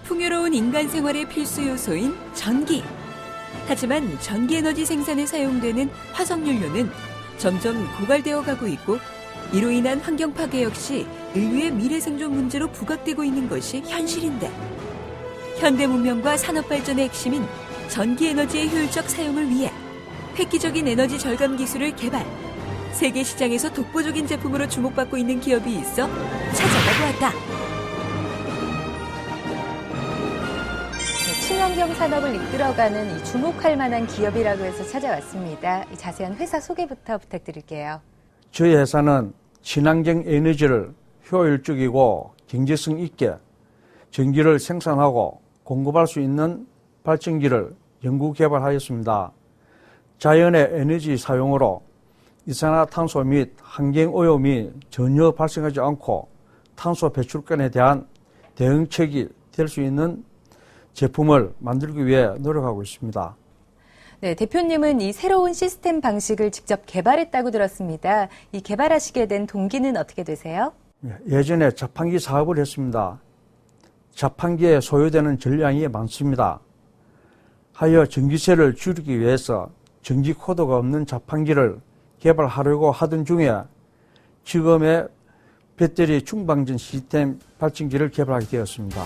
풍요로운 인간 생활의 필수 요소인 전기. 하지만 전기에너지 생산에 사용되는 화석연료는 점점 고갈되어 가고 있고 이로 인한 환경 파괴 역시 인류의 미래 생존 문제로 부각되고 있는 것이 현실인데 현대 문명과 산업 발전의 핵심인 전기에너지의 효율적 사용을 위해 획기적인 에너지 절감 기술을 개발, 세계 시장에서 독보적인 제품으로 주목받고 있는 기업이 있어 찾아가 보았다. 친환경 산업을 이끌어가는 이 주목할 만한 기업이라고 해서 찾아왔습니다. 이 자세한 회사 소개부터 부탁드릴게요. 저희 회사는 친환경 에너지를 효율적이고 경제성 있게 전기를 생산하고 공급할 수 있는 발전기를 연구 개발하였습니다. 자연의 에너지 사용으로 이산화탄소 및 환경오염이 전혀 발생하지 않고 탄소 배출권에 대한 대응책이 될 수 있는 제품을 만들기 위해 노력하고 있습니다. 네, 대표님은 이 새로운 시스템 방식을 직접 개발했다고 들었습니다. 이 개발하시게 된 동기는 어떻게 되세요? 예전에 자판기 사업을 했습니다. 자판기에 소요되는 전량이 많습니다. 하여 전기세를 줄이기 위해서 전기 코드가 없는 자판기를 개발하려고 하던 중에 지금의 배터리 충방전 시스템 발전기를 개발하게 되었습니다.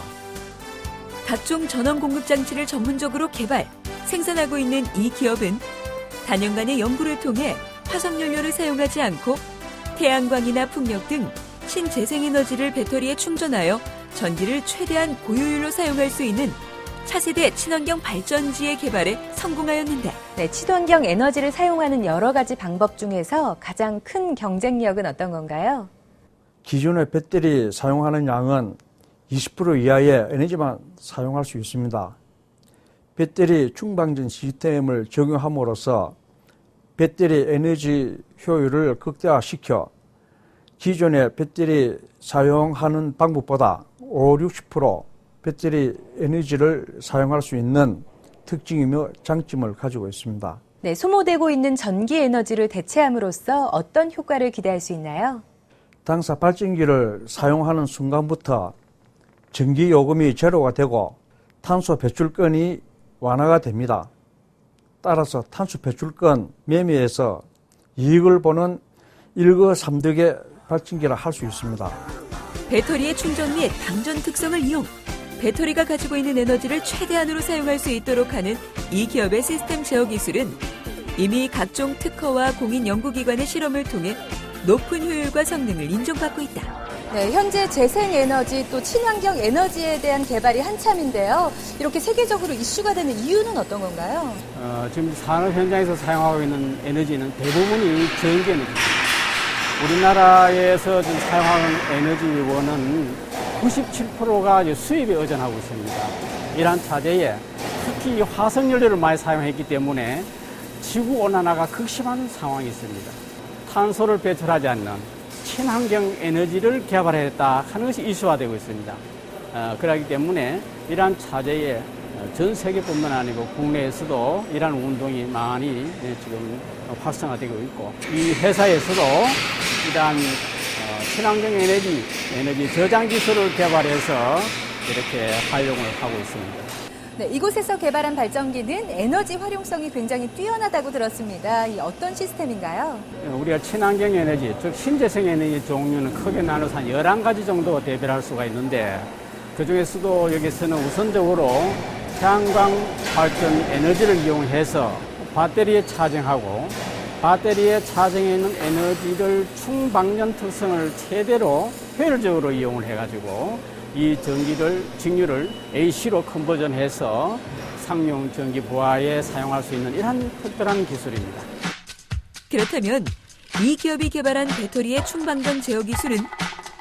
각종 전원 공급 장치를 전문적으로 개발, 생산하고 있는 이 기업은 단연간의 연구를 통해 화석연료를 사용하지 않고 태양광이나 풍력 등 신재생에너지를 배터리에 충전하여 전기를 최대한 고효율로 사용할 수 있는 차세대 친환경 발전지의 개발에 성공하였는데 네, 친환경 에너지를 사용하는 여러 가지 방법 중에서 가장 큰 경쟁력은 어떤 건가요? 기존의 배터리 사용하는 양은 20% 이하의 에너지만 사용할 수 있습니다. 배터리 충방전 시스템을 적용함으로써 배터리 에너지 효율을 극대화시켜 기존의 배터리 사용하는 방법보다 50-60% 배터리 에너지를 사용할 수 있는 특징이며 장점을 가지고 있습니다. 네, 소모되고 있는 전기 에너지를 대체함으로써 어떤 효과를 기대할 수 있나요? 당사 발전기를 사용하는 순간부터 전기 요금이 제로가 되고 탄소 배출권이 완화가 됩니다. 따라서 탄소 배출권 매매에서 이익을 보는 일거삼득의 발전기라 할 수 있습니다. 배터리의 충전 및 방전 특성을 이용, 배터리가 가지고 있는 에너지를 최대한으로 사용할 수 있도록 하는 이 기업의 시스템 제어 기술은 이미 각종 특허와 공인 연구기관의 실험을 통해 높은 효율과 성능을 인정받고 있다. 네, 현재 재생에너지 또 친환경 에너지에 대한 개발이 한참인데요. 이렇게 세계적으로 이슈가 되는 이유는 어떤 건가요? 지금 산업 현장에서 사용하고 있는 에너지는 대부분이 전기 에너지입니다. 우리나라에서 지금 사용하는 에너지원은 97%가 수입에 의존하고 있습니다. 이러한 차제에 특히 화석연료를 많이 사용했기 때문에 지구온난화가 극심한 상황이 있습니다. 탄소를 배출하지 않는 친환경 에너지를 개발했다 하는 것이 이슈화되고 있습니다. 그렇기 때문에 이러한 차제에 전 세계뿐만 아니고 국내에서도 이러한 운동이 많이 지금 활성화되고 있고 이 회사에서도 이러한 친환경 에너지 저장 기술을 개발해서 이렇게 활용을 하고 있습니다. 네, 이곳에서 개발한 발전기는 에너지 활용성이 굉장히 뛰어나다고 들었습니다. 이 어떤 시스템인가요? 우리가 친환경 에너지, 즉 신재생 에너지 종류는 크게 나눠서 한 11가지 정도 대별할 수가 있는데 그중에서도 여기서는 우선적으로 태양광 발전 에너지를 이용해서 배터리에 차징하고 배터리에 차징해 있는 에너지를 충방전 특성을 최대로 효율적으로 이용을 해가지고 이 직류를 AC로 컨버전해서 상용 전기 부하에 사용할 수 있는 이러한 특별한 기술입니다. 그렇다면 이 기업이 개발한 배터리의 충방전 제어 기술은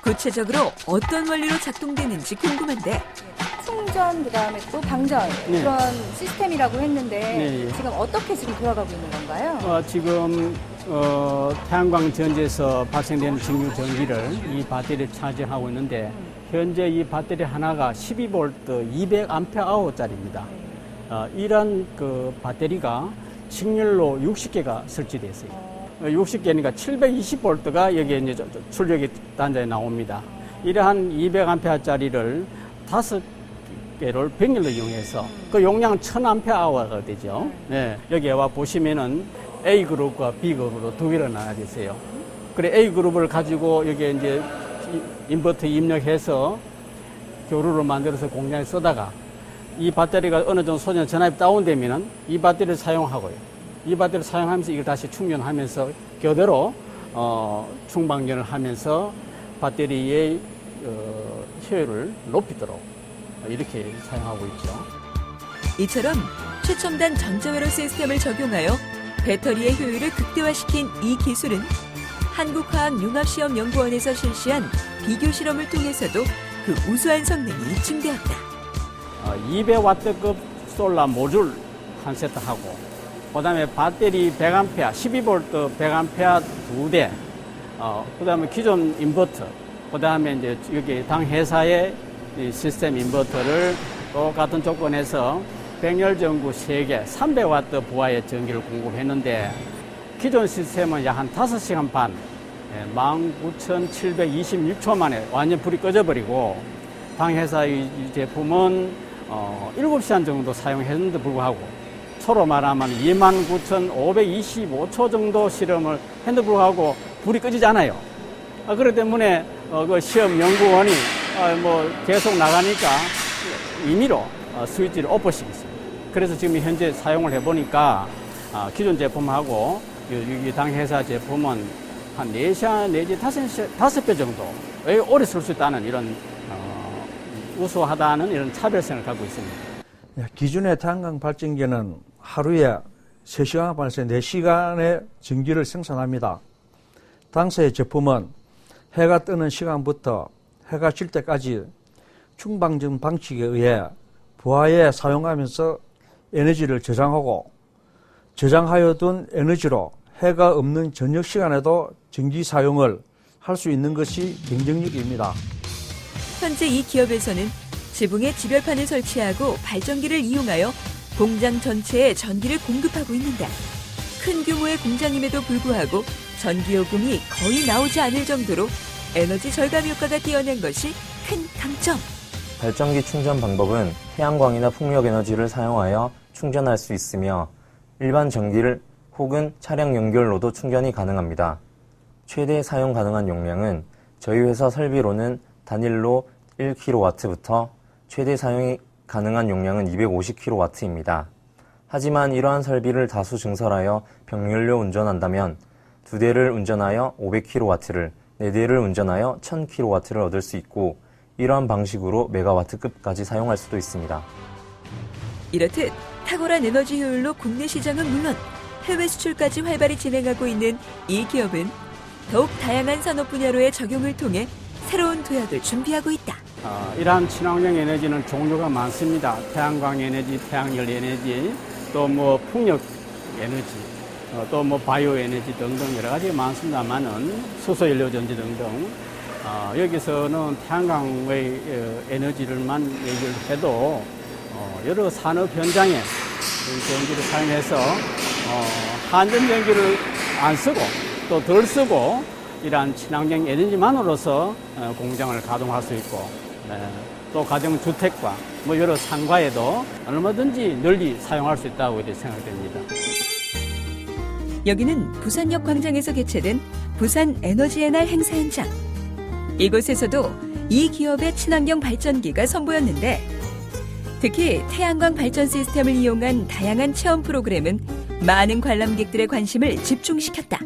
구체적으로 어떤 원리로 작동되는지 궁금한데 충전, 그다음에 또 방전 네. 그런 시스템이라고 했는데 네. 지금 어떻게 지금 돌아가고 있는 건가요? 지금 태양광 전지에서 발생되는 직류 전기를 이 배터리에 차지하고 있는데 현재 이 배터리 하나가 12V 200Ah 짜리입니다. 이런 그 배터리가 직렬로 60개가 설치되어 있어요. 60개니까 720V가 여기에 이제 출력이 단자에 나옵니다. 이러한 200A짜리를 개를 병렬로 이용해서 그 용량은 1000Ah가 되죠. 네, 여기에 와 보시면은 A그룹과 B그룹으로 두 개로 나눠져 있어요. 그래 A그룹을 가지고 여기에 이제 인버터 입력해서 교류를 만들어서 공장에 쓰다가 이 배터리가 어느 정도 소전 전압이 다운되면은 이 배터리를 사용하고요. 이 배터리를 사용하면서 이걸 다시 충전하면서 교대로 충방전을 하면서 배터리의 효율을 높이도록 이렇게 사용하고 있죠. 이처럼 최첨단 전자회로 시스템을 적용하여 배터리의 효율을 극대화시킨 이 기술은 한국화학융합시험연구원에서 실시한 비교 실험을 통해서도 그 우수한 성능이 입증되었다. 200W급 솔라 모듈 한 세트하고 그다음에 배터리 100A, 12V 100A 2대, 그다음에 기존 인버터, 그다음에 이제 여기 당 회사의 시스템 인버터를 똑같은 조건에서 백열 전구 3개, 300W 부하의 전기를 공급했는데 기존 시스템은 약 한 5시간 반, 19,726초 만에 완전 불이 꺼져버리고 당 회사의 이 제품은 7시간 정도 사용했는데 불구하고 초로 말하면 29,525초 정도 실험을 했는데 불구하고 불이 꺼지지 않아요. 그렇기 때문에 그 시험 연구원이 계속 나가니까 임의로 스위치를 엎어시켰습니다. 그래서 지금 현재 사용을 해보니까 기존 제품하고 이 당 회사 제품은 한 4시간 내지 5배 정도 오래 쓸 수 있다는 이런 우수하다는 이런 차별성을 갖고 있습니다. 기존의 태양광 발전기는 하루에 3시간 반에서 4시간의 전기를 생산합니다. 당사의 제품은 해가 뜨는 시간부터 해가 질 때까지 충방전 방식에 의해 부하에 사용하면서 에너지를 저장하고 저장하여 둔 에너지로 해가 없는 저녁 시간에도 전기 사용을 할 수 있는 것이 경쟁력입니다. 현재 이 기업에서는 지붕에 지별판을 설치하고 발전기를 이용하여 공장 전체에 전기를 공급하고 있는데 큰 규모의 공장임에도 불구하고 전기요금이 거의 나오지 않을 정도로 에너지 절감 효과가 뛰어난 것이 큰 강점. 발전기 충전 방법은 태양광이나 풍력 에너지를 사용하여 충전할 수 있으며 일반 전기를 혹은 차량 연결로도 충전이 가능합니다. 최대 사용 가능한 용량은 저희 회사 설비로는 단일로 1kW부터 최대 사용이 가능한 용량은 250kW입니다. 하지만 이러한 설비를 다수 증설하여 병렬로 운전한다면 2대를 운전하여 500kW를, 4대를 운전하여 1000kW를 얻을 수 있고 이러한 방식으로 메가와트급까지 사용할 수도 있습니다. 이렇듯 탁월한 에너지 효율로 국내 시장은 물론 해외 수출까지 활발히 진행하고 있는 이 기업은 더욱 다양한 산업 분야로의 적용을 통해 새로운 도약을 준비하고 있다. 이러한 친환경 에너지는 종류가 많습니다. 태양광 에너지, 태양열 에너지, 또 풍력 에너지, 또 바이오 에너지 등등 여러 가지가 많습니다만은 수소연료 전지 등등 여기서는 태양광의 에너지를만 얘기를 해도 여러 산업 현장에 전기를 사용해서 한전 전기를 안 쓰고 또 덜 쓰고 이러한 친환경 에너지만으로서 공장을 가동할 수 있고 또 가정주택과 여러 상가에도 얼마든지 널리 사용할 수 있다고 이렇게 생각됩니다. 여기는 부산역 광장에서 개최된 부산 에너지의 날 행사 현장. 이곳에서도 이 기업의 친환경 발전기가 선보였는데 특히 태양광 발전 시스템을 이용한 다양한 체험 프로그램은 많은 관람객들의 관심을 집중시켰다.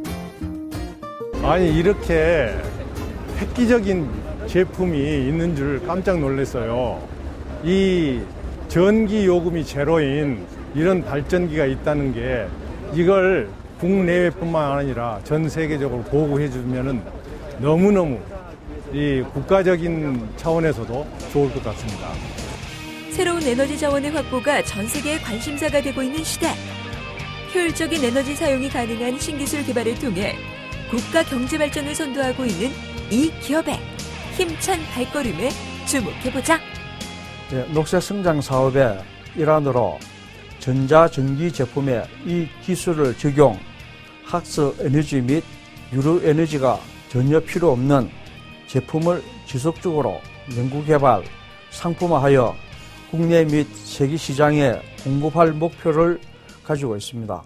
아니 이렇게 획기적인 제품이 있는 줄 깜짝 놀랐어요. 이 전기 요금이 제로인 이런 발전기가 있다는 게 이걸 국내외뿐만 아니라 전 세계적으로 보고해 주면은 너무너무 이 국가적인 차원에서도 좋을 것 같습니다. 새로운 에너지 자원의 확보가 전 세계의 관심사가 되고 있는 시대. 효율적인 에너지 사용이 가능한 신기술 개발을 통해 국가 경제 발전을 선도하고 있는 이 기업의 힘찬 발걸음에 주목해보자. 녹색 성장 사업의 일환으로 전자전기 제품에 이 기술을 적용, 학습 에너지 및 유류 에너지가 전혀 필요 없는 제품을 지속적으로 연구개발, 상품화하여 국내 및 세계 시장에 공급할 목표를 가지고 있습니다.